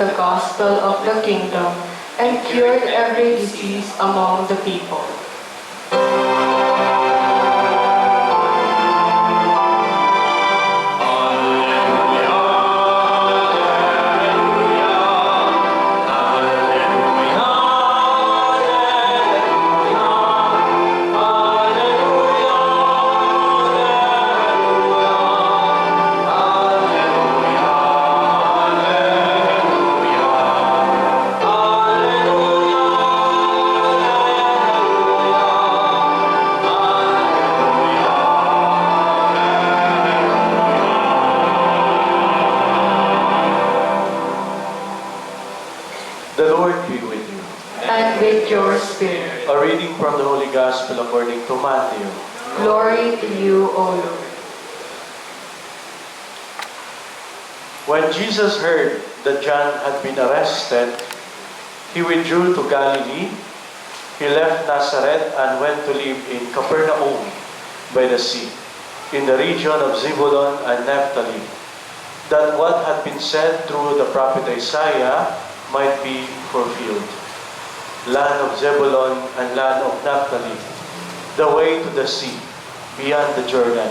the gospel of the kingdom and cured every disease among the people. The Lord be with you. And with your spirit. A reading from the Holy Gospel according to Matthew. Glory to you, O Lord. When Jesus heard that John had been arrested, he withdrew to Galilee. He left Nazareth and went to live in Capernaum by the sea, in the region of Zebulun and Naphtali, that what had been said through the prophet Isaiah might be fulfilled. Land of Zebulun and land of Naphtali, the way to the sea, beyond the Jordan,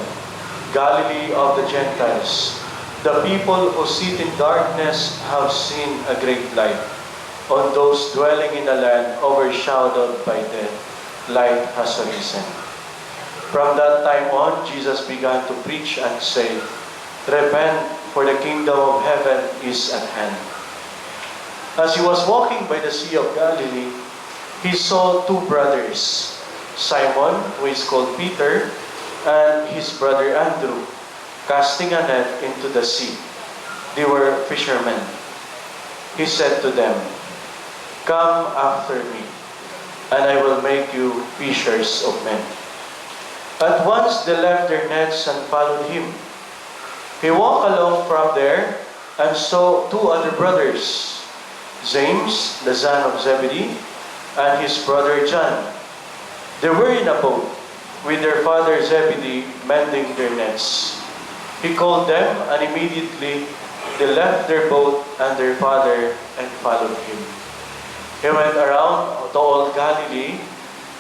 Galilee of the Gentiles. The people who sit in darkness have seen a great light. On those dwelling in a land overshadowed by death, light has arisen. From that time on, Jesus began to preach and say, "Repent, for the kingdom of heaven is at hand." As he was walking by the Sea of Galilee, he saw two brothers, Simon, who is called Peter, and his brother Andrew, casting a net into the sea. They were fishermen. He said to them, "Come after me, and I will make you fishers of men." At once they left their nets and followed him. He walked along from there and saw two other brothers, James, the son of Zebedee, and his brother John. They were in a boat with their father Zebedee, mending their nets. He called them, and immediately they left their boat and their father and followed him. He went around to all Galilee,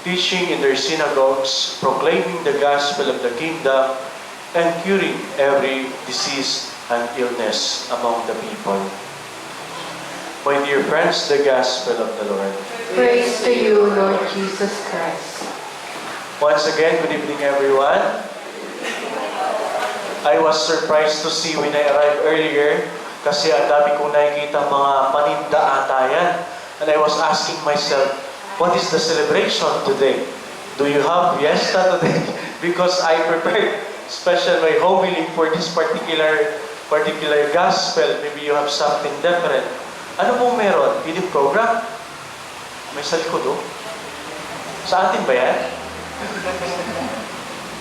teaching in their synagogues, proclaiming the gospel of the kingdom, and curing every disease and illness among the people. My dear friends, the gospel of the Lord. Praise to you, Lord Jesus Christ. Once again, good evening everyone. I was surprised to see when I arrived earlier kasi ang dami kong nakikita mga paninda ata yan. And I was asking myself, what is the celebration today? Do you have fiesta today? Because I prepared special my homily for this particular gospel. Maybe you have something different. Ano pong meron? Feeding program? May sa likod, oh. Sa atin ba yan?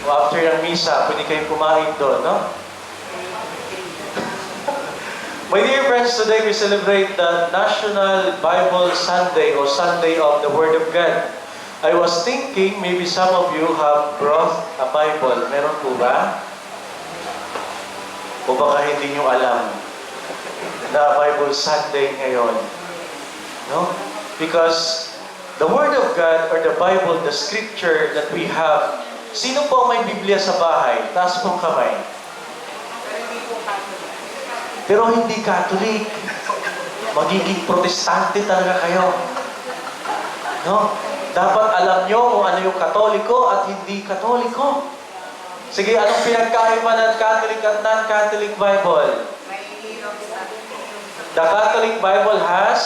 O after ng misa, pwede kayong kumain doon, no? My dear friends, today we celebrate the National Bible Sunday or Sunday of the Word of God. I was thinking maybe some of you have brought a Bible. Meron po ba? O baka hindi nyo alam na Bible Sunday ngayon. No? Because the Word of God or the Bible, the Scripture that we have, sino po may Biblia sa bahay? Taas pong kamay. Pero hindi Catholic. Magiging protestante talaga kayo. No? Dapat alam nyo kung ano yung Katoliko at hindi Katoliko. Sige, anong pinagkaiba ng Catholic at non-Catholic Bible? The Catholic Bible has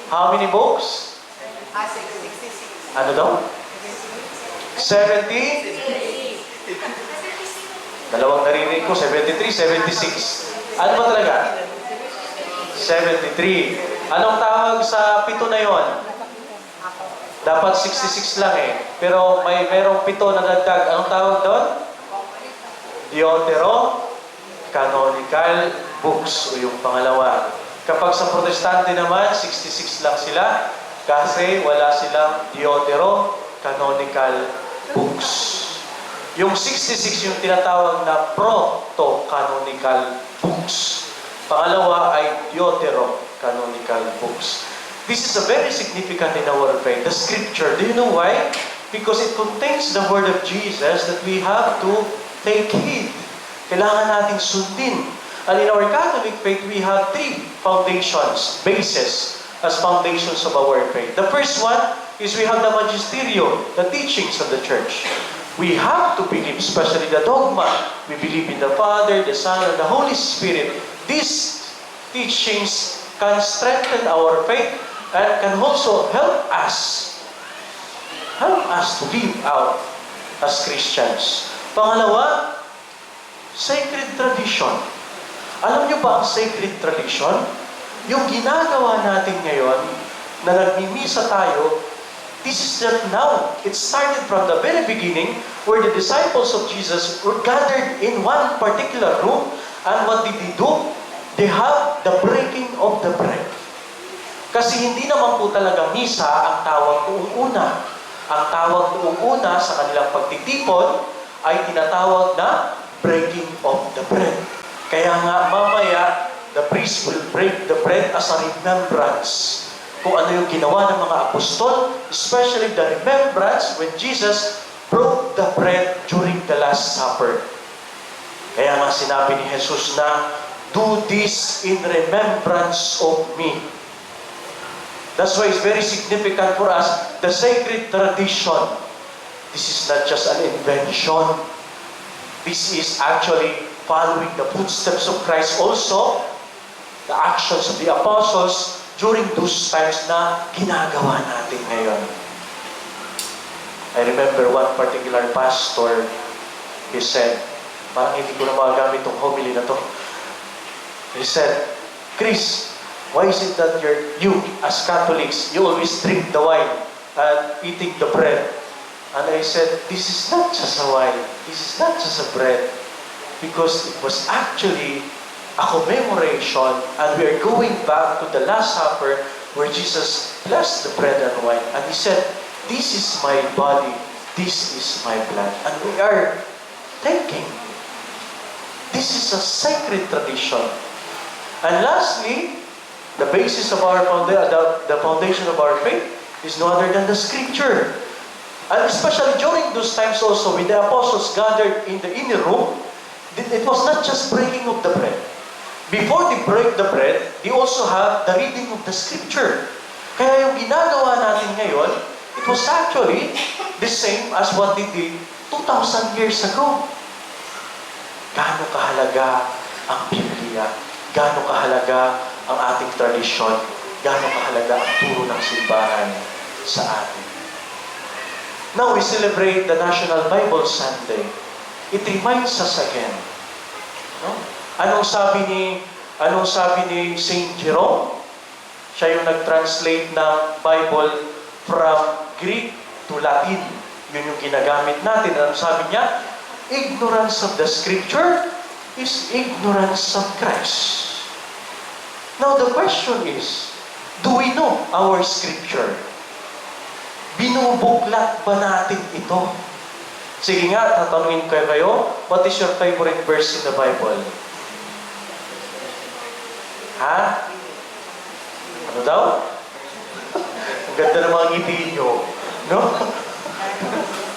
how many books? 66. Ano daw? 70? Dalawang narinig ko, 73, 76. Ano ba talaga? 73. Anong tawag sa pito na yon? Dapat 66 lang eh. Pero merong pito na dagdag. Anong tawag doon? Deuterocanonical books o yung pangalawa. Kapag sa Protestante naman, 66 lang sila kasi wala silang Deuterocanonical books. Yung 66 yung tinatawag na proto-canonical books. Pangalawa ay deuterocanonical books. This is a very significant in our faith, the scripture. Do you know why? Because it contains the word of Jesus that we have to take heed. Kailangan nating sundin. And in our Catholic faith, we have three foundations, bases, as foundations of our faith. The first one is we have the magisterium, the teachings of the church. We have to believe, especially the dogma. We believe in the Father, the Son, and the Holy Spirit. These teachings can strengthen our faith and can also help us to live out as Christians. Pangalawa, sacred tradition. Alam niyo ba ang sacred tradition? Yung ginagawa natin ngayon, na nagmimisa tayo, this is not now. It started from the very beginning where the disciples of Jesus were gathered in one particular room, and what did they do? They have the breaking of the bread. Kasi hindi naman po talaga misa ang tawag noong una. Ang tawag noong una sa kanilang pagtitipon ay tinatawag na breaking of the bread. Kaya nga mamaya, the priest will break the bread as a remembrance kung ano yung ginawa ng mga apostol, especially the remembrance when Jesus broke the bread during the Last Supper. Kaya nga sinabi ni Jesus na, do this in remembrance of me. That's why it's very significant for us, the sacred tradition. This is not just an invention. This is actually following the footsteps of Christ also, the actions of the apostles during those times na ginagawa natin ngayon. I remember one particular pastor, he said, parang hindi ko na magagamit itong homily na to. He said, Chris, why is it that you as Catholics, you always drink the wine and eating the bread? And I said, this is not just a wine, this is not just a bread, because it was actually a commemoration, and we are going back to the Last Supper where Jesus blessed the bread and wine, and He said, this is my body, this is my blood, and we are taking. This is a sacred tradition. And lastly, the basis of our the foundation of our faith is no other than the Scripture. And especially during those times also, when the apostles gathered in the inner room, it was not just breaking of the bread. Before they break the bread, they also have the reading of the Scripture. Kaya yung ginagawa natin ngayon, it was actually the same as what they did 2,000 years ago. Gaano kahalaga ang Biblia? Gaano kahalaga ang ating tradisyon? Gaano kahalaga ang turo ng simbahan sa atin? Now we celebrate the National Bible Sunday. It reminds us again. No? Anong sabi ni Saint Jerome? Siya yung nag-translate ng Bible from Greek to Latin. Yun yung ginagamit natin. Anong sabi niya? Ignorance of the Scripture is ignorance of Christ. Now the question is, do we know our Scripture? Binubuklat ba natin ito? Sige nga, tatanungin ko kayo, what is your favorite verse in the Bible? Ha? Ano daw? Ang ganda ng mga ngiti nyo. No?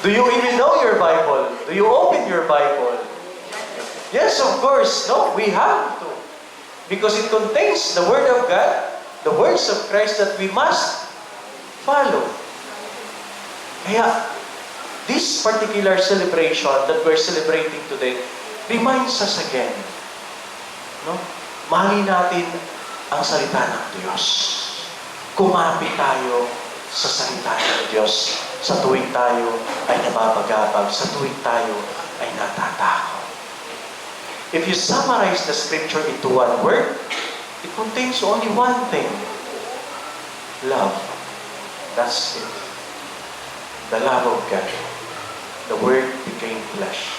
Do you even know your Bible? Do you open your Bible? Yes, of course. No, we have to. Because it contains the Word of God, the words of Christ that we must follow. Kaya, this particular celebration that we're celebrating today reminds us again, no? Mahalin natin ang salita ng Diyos. Kumapit tayo sa salita ng Diyos sa tuwing tayo ay nababagabag, sa tuwing tayo ay natatakot. If you summarize the Scripture into one word, it contains only one thing. Love. That's it. The love of God. The Word became flesh.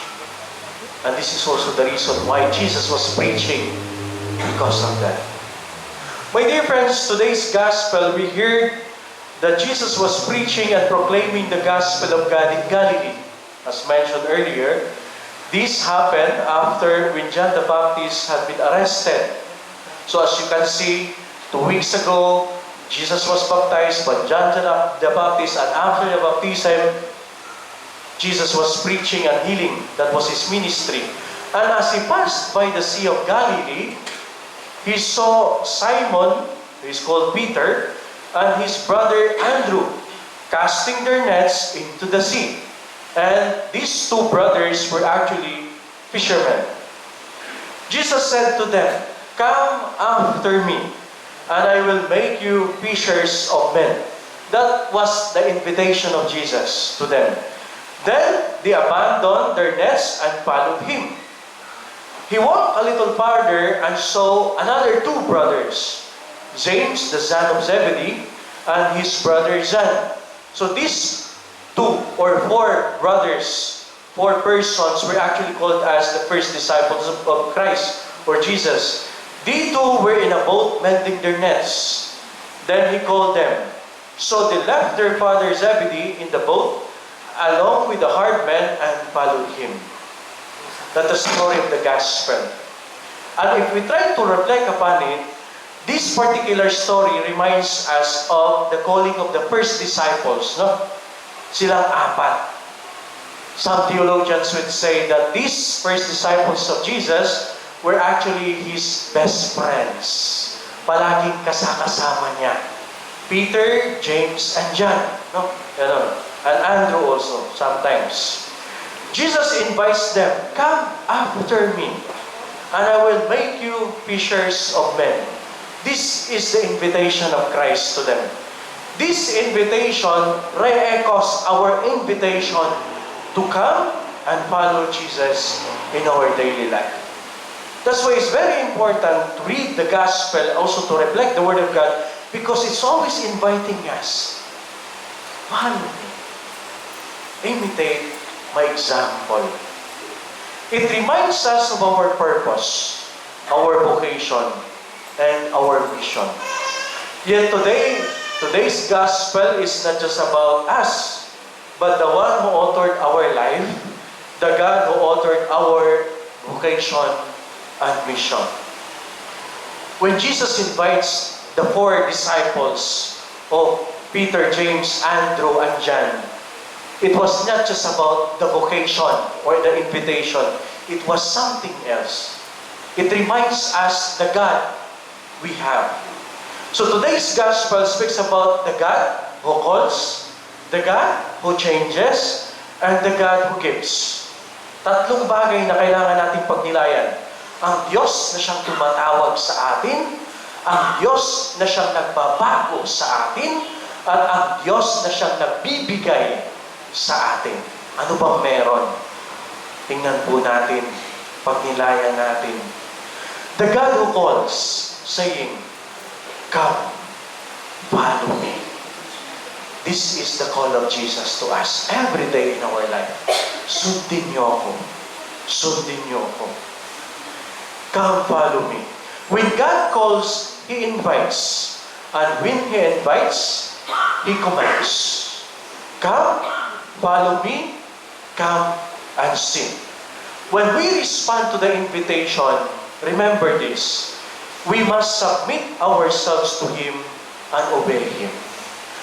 And this is also the reason why Jesus was preaching, because of that. My dear friends, today's gospel, we heard that Jesus was preaching and proclaiming the gospel of God in Galilee. As mentioned earlier, this happened after when John the Baptist had been arrested So as you can see, 2 weeks ago, Jesus was baptized by John the Baptist, and after the baptism, Jesus was preaching and healing. That was his ministry. And as he passed by the Sea of Galilee, he saw Simon, who is called Peter, and his brother Andrew casting their nets into the sea. And these two brothers were actually fishermen. Jesus said to them, "Come after me, and I will make you fishers of men." That was the invitation of Jesus to them. Then they abandoned their nets and followed him. He walked a little farther and saw another two brothers, James, the son of Zebedee, and his brother John. So these two or four brothers, four persons were actually called as the first disciples of Christ or Jesus. They too were in a boat mending their nets. Then he called them. So they left their father Zebedee in the boat along with the hard men and followed him. That's the story of the gospel. And if we try to reflect upon it, this particular story reminds us of the calling of the first disciples, no? Silang apat. Some theologians would say that these first disciples of Jesus were actually his best friends. Palaging kasama niya. Peter, James, and John. No? Ganon. And Andrew also, sometimes. Jesus invites them, "Come after me, and I will make you fishers of men." This is the invitation of Christ to them. This invitation re-echoes our invitation to come and follow Jesus in our daily life. That's why it's very important to read the gospel, also to reflect the Word of God, because it's always inviting us. Follow me. Imitate my example. It reminds us of our purpose, our vocation, and our mission. Yet today's gospel is not just about us, but the one who authored our life, the God who authored our vocation and mission. When Jesus invites the four disciples of Peter, James, Andrew, and John, it was not just about the vocation or the invitation. It was something else. It reminds us the God we have. So today's gospel speaks about the God who calls, the God who changes, and the God who gives. Tatlong bagay na kailangan nating pagnilayan. Ang Diyos na siyang tumatawag sa atin, ang Diyos na siyang nagbabago sa atin, at ang Diyos na siyang nagbibigay sa atin. Ano bang meron? Tingnan po natin, pagnilayan natin. The God who calls, saying, "Come, follow me." This is the call of Jesus to us every day in our life. Sundin niyo ako. Sundin niyo ako. Come, follow me. When God calls, He invites. And when He invites, He commands. Come, follow me, come and sing. When we respond to the invitation, remember this. We must submit ourselves to Him and obey Him.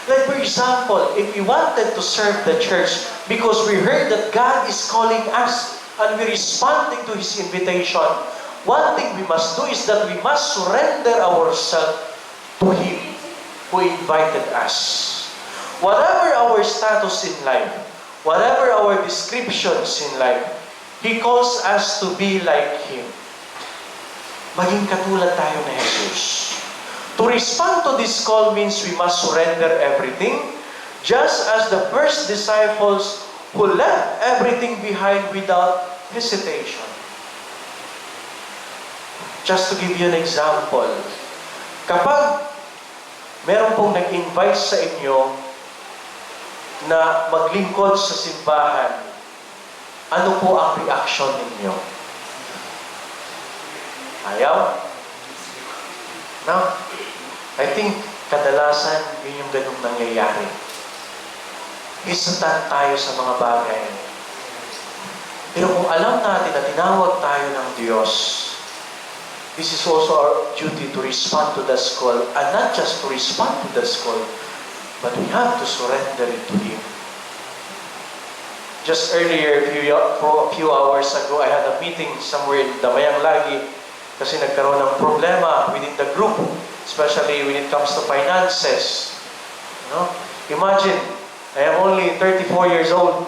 Like for example, if we wanted to serve the church because we heard that God is calling us and we responding to His invitation, one thing we must do is that we must surrender ourselves to Him who invited us. Whatever our status in life, whatever our descriptions in life, He calls us to be like Him. Maging katulad tayo na Jesus. To respond to this call means we must surrender everything, just as the first disciples who left everything behind without hesitation. Just to give you an example, kapag meron pong nag-invite sa inyo na maglingkod sa simbahan, ano po ang reaction ninyo? Ayaw? No? I think kadalasan yun yung ganung nangyayari. Hesitant tayo sa mga bagay. Pero kung alam natin na tinawag tayo ng Diyos, this is also our duty to respond to the call, and not just to respond to the call, but we have to surrender it to Him. Just earlier, a few hours ago, I had a meeting somewhere in Damayang Lagi kasi nagkaroon ng problema within the group, especially when it comes to finances. No? Imagine, I am only 34 years old,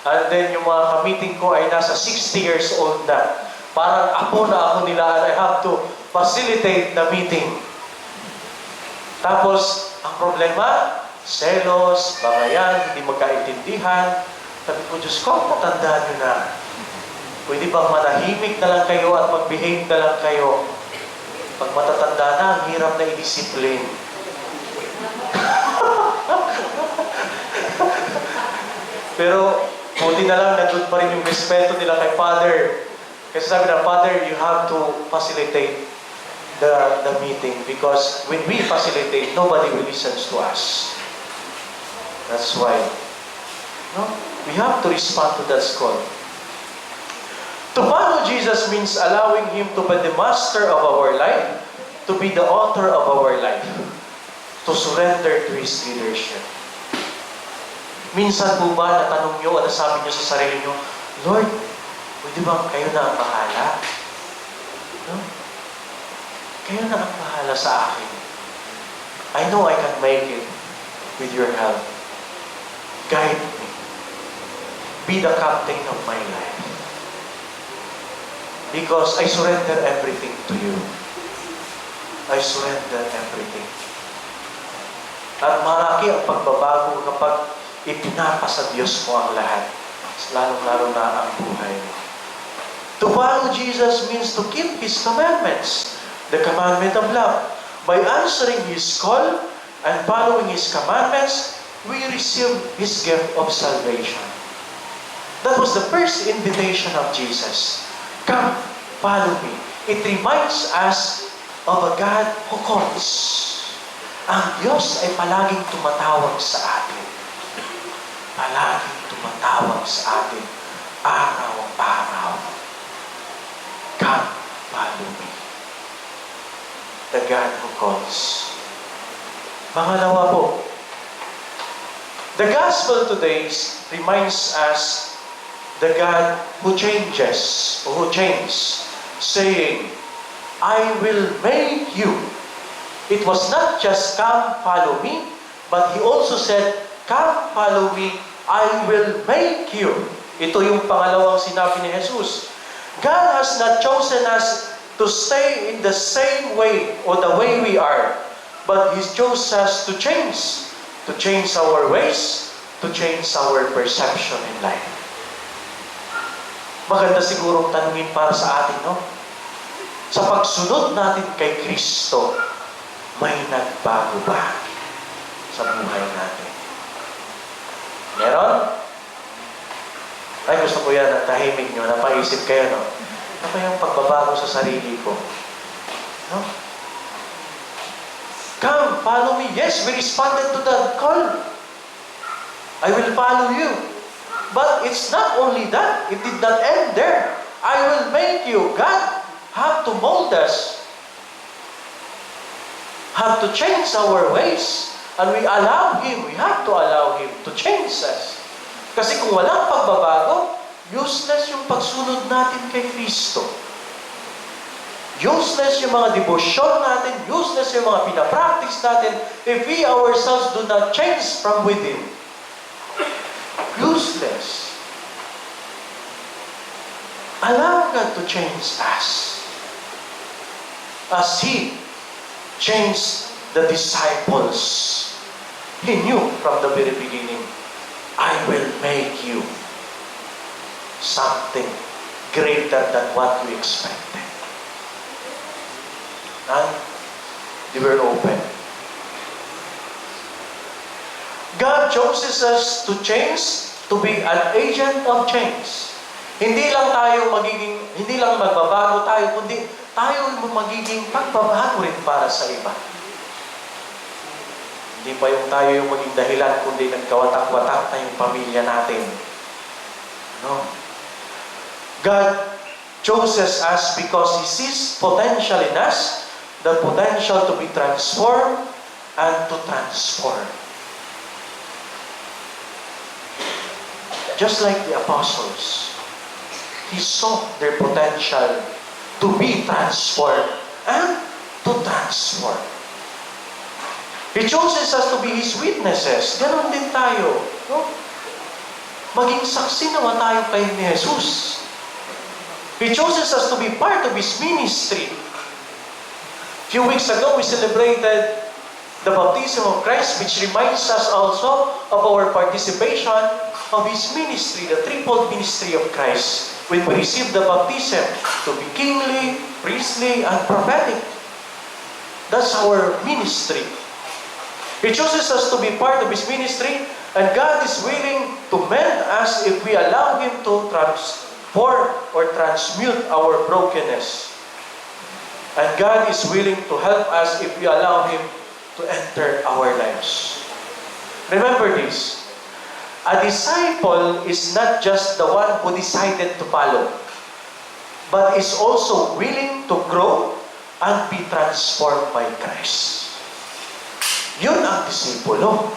and then yung mga ka-meeting ko ay nasa 60 years old na. Parang apo na ako nila, and I have to facilitate the meeting. Tapos, ang problema, selos, bangayan, hindi magkaintindihan. Sabi ko, Diyos ko, patandaan nyo na. Pwede bang manahimik na lang kayo at mag-behave na lang kayo? Pag matatanda na, ang hirap na i-discipline. Pero, buti na lang, nandun pa rin yung respeto nila kay Father. Kasi sabi na, Father, you have to facilitate the meeting because when we facilitate, nobody will listen to us. That's why, no? We have to respond to that call. To follow Jesus means allowing Him to be the master of our life, to be the author of our life, to surrender to His leadership. Minsan po ba natanong nyo at nasabi nyo sa sarili nyo, Lord, pwede bang kayo na ang bahala? No? Kayo na ang bahala sa akin. I know I can make it with your help. Guide me. Be the captain of my life. Because I surrender everything to you. I surrender everything. At malaki ang pagbabago kapag ipinapasa Diyos mo ang lahat. Lalong-lalo na ang buhay mo. To follow Jesus means to keep His commandments. The commandment of love. By answering His call and following His commandments, we receive His gift of salvation. That was the first invitation of Jesus. Come, follow me. It reminds us of a God who calls. Ang Diyos ay palaging tumatawag sa atin. Palaging tumatawag sa atin. Araw-araw. Come, follow me. The God who calls. Pangalawa po, the gospel today reminds us the God who changes, or who changed, saying, I will make you. It was not just come, follow me, but He also said, come, follow me, I will make you. Ito yung pangalawang sinabi ni Jesus. God has not chosen us to stay in the same way or the way we are, but He chose us to change our ways, to change our perception in life. Maganda sigurong tanungin para sa atin, no? Sa pagsunod natin kay Kristo, may nagbago ba sa buhay natin? Meron? Ay, gusto ko yan, ang tahimik nyo, napaisip kayo, no? Ano ba yung pagbabago sa sarili ko? No? Come, follow me. Yes, we responded to the call. I will follow you. But it's not only that. It did not end there. I will make you. God have to mold us. Have to change our ways. And we allow Him. We have to allow Him to change us. Kasi kung walang pagbabago, useless yung pagsunod natin kay Kristo. Useless yung mga devotion natin. Useless yung mga pinapractice natin if we ourselves do not change from within. Useless. Allow God to change us. As He changed the disciples, He knew from the very beginning, I will make you something greater than what we expected. And they were open. God chooses us to change, to be an agent of change. Hindi lang magbabago tayo, kundi tayo magiging pagbabago rin para sa iba. Hindi pa yung tayo yung maging dahilan, kundi nagkawatak-watak na yung pamilya natin. No? God chooses us because He sees potential in us, the potential to be transformed and to transform. Just like the apostles, He saw their potential to be transformed and to transform. He chooses us to be His witnesses. Ganon din tayo. No? Maging saksi naman tayo kay ni Jesus. He chooses us to be part of His ministry. A few weeks ago, we celebrated the baptism of Christ, which reminds us also of our participation of His ministry, the threefold ministry of Christ. When we receive the baptism to be kingly, priestly, and prophetic. That's our ministry. He chooses us to be part of His ministry, and God is willing to mend us if we allow Him to transform or transmute our brokenness. And God is willing to help us if we allow Him to enter our lives. Remember this. A disciple is not just the one who decided to follow, but is also willing to grow and be transformed by Christ. Yun ang disipulo.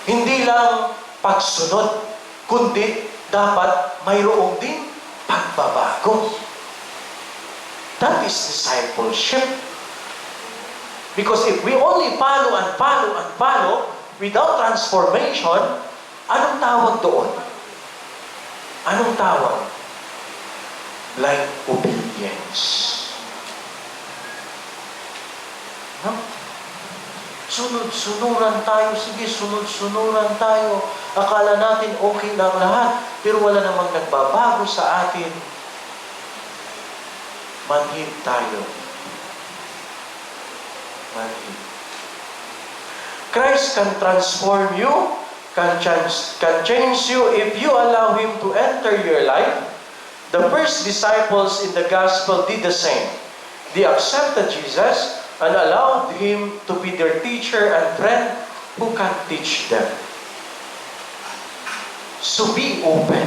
Hindi lang pagsunod, kundi dapat mayroong din pagbabago. That is discipleship. Because if we only follow and follow and follow without transformation, anong tawag doon? Anong tawag? Blind obedience. No? Sunod-sunuran tayo. Sige, sunod-sunuran tayo. Akala natin okay lang lahat, pero wala namang nagbabago sa atin. Manhid tayo. Manhid. Christ can transform you, can change you if you allow Him to enter your life. The first disciples in the gospel did the same. They accepted Jesus and allowed Him to be their teacher and friend who can teach them. So be open.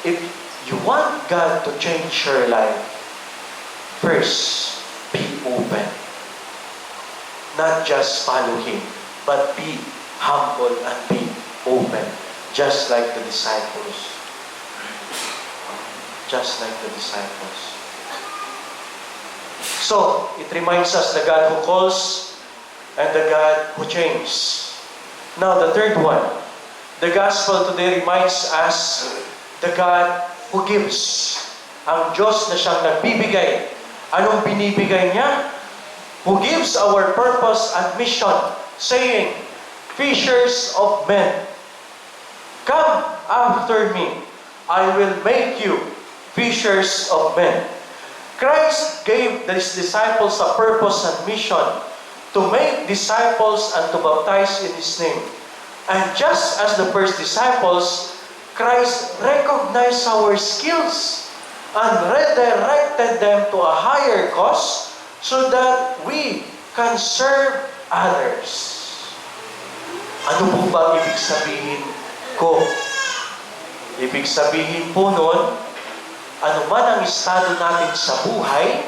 If you want God to change your life, first, be open. Not just follow Him, but be humble and be open. Just like the disciples. Just like the disciples. So, it reminds us the God who calls and the God who changes. Now, the third one. The gospel today reminds us the God who gives. Ang Diyos na siyang nagbibigay. Anong binibigay niya? Who gives our purpose and mission, saying, fishers of men, come after me. I will make you fishers of men. Christ gave His disciples a purpose and mission to make disciples and to baptize in His name. And just as the first disciples, Christ recognized our skills and redirected them to a higher cause so that we can serve others. Ano po ba ibig sabihin ko? Ibig sabihin po nun, anuman ang estado natin sa buhay,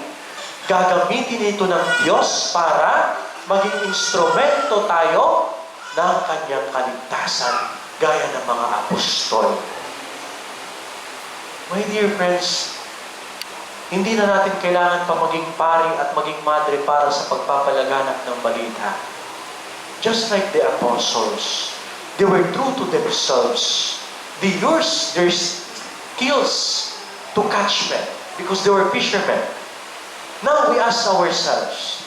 gagamitin ito ng Diyos para maging instrumento tayo ng Kanyang kaligtasan, gaya ng mga apostol. My dear friends, hindi na natin kailangan pa maging pari at maging madre para sa pagpapalaganap ng balita. Just like the apostles, they were true to themselves. They used their skills to catch men because they were fishermen. Now we ask ourselves,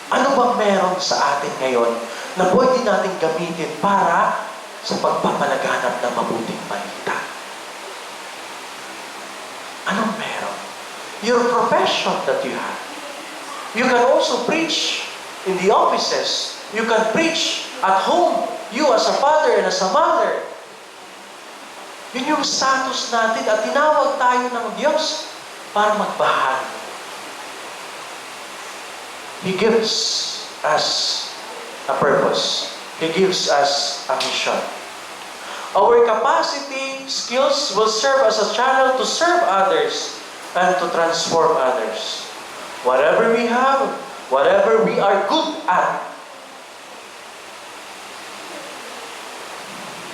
ano bang meron sa atin ngayon na pwede natin gamitin para sa pagpapalaganap ng mabuting balita? Anong meron? Your profession that you have. You can also preach in the offices. You can preach at home. You as a father and as a mother. Yun yung status natin at tinawag tayo ng Diyos para magbahagi. He gives us a purpose. He gives us a mission. Our capacity skills will serve as a channel to serve others and to transform others. Whatever we have, whatever we are good at.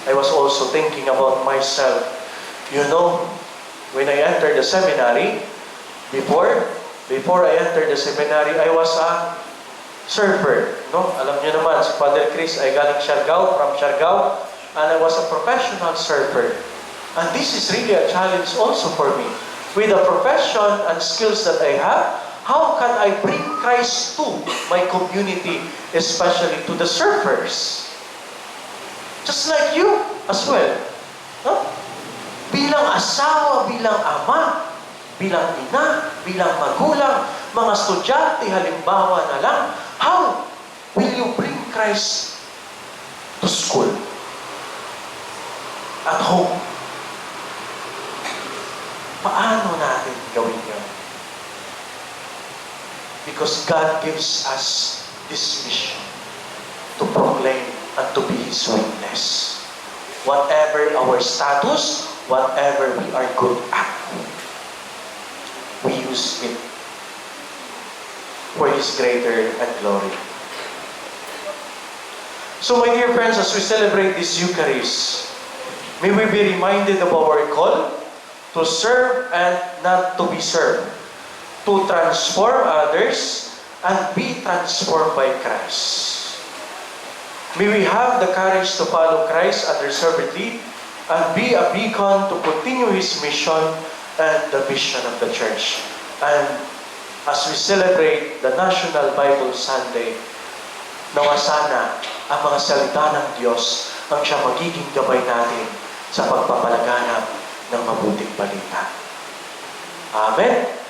I was also thinking about myself. You know, when I entered the seminary, before I entered the seminary, I was a surfer. No? Alam niyo naman, si Father Chris ay galing Siargao, from Siargao, and I was a professional surfer. And this is really a challenge also for me. With the profession and skills that I have, how can I bring Christ to my community, especially to the surfers? Just like you as well. No? Bilang asawa, bilang ama, bilang ina, bilang magulang, mga estudyante, halimbawa na lang, how will you bring Christ to school? At home? Paano natin gawin yun? Because God gives us this mission to proclaim and to be His witness. Whatever our status, whatever we are good at, we use it for His greater and glory. So my dear friends, as we celebrate this Eucharist, may we be reminded of our call to serve and not to be served, to transform others and be transformed by Christ. May we have the courage to follow Christ unreservedly and be a beacon to continue His mission and the vision of the Church. And as we celebrate the National Bible Sunday, nawa sana ang mga salita ng Diyos ang siya magiging gabay natin sa pagpapalaganap ng mabuting balita. Amen.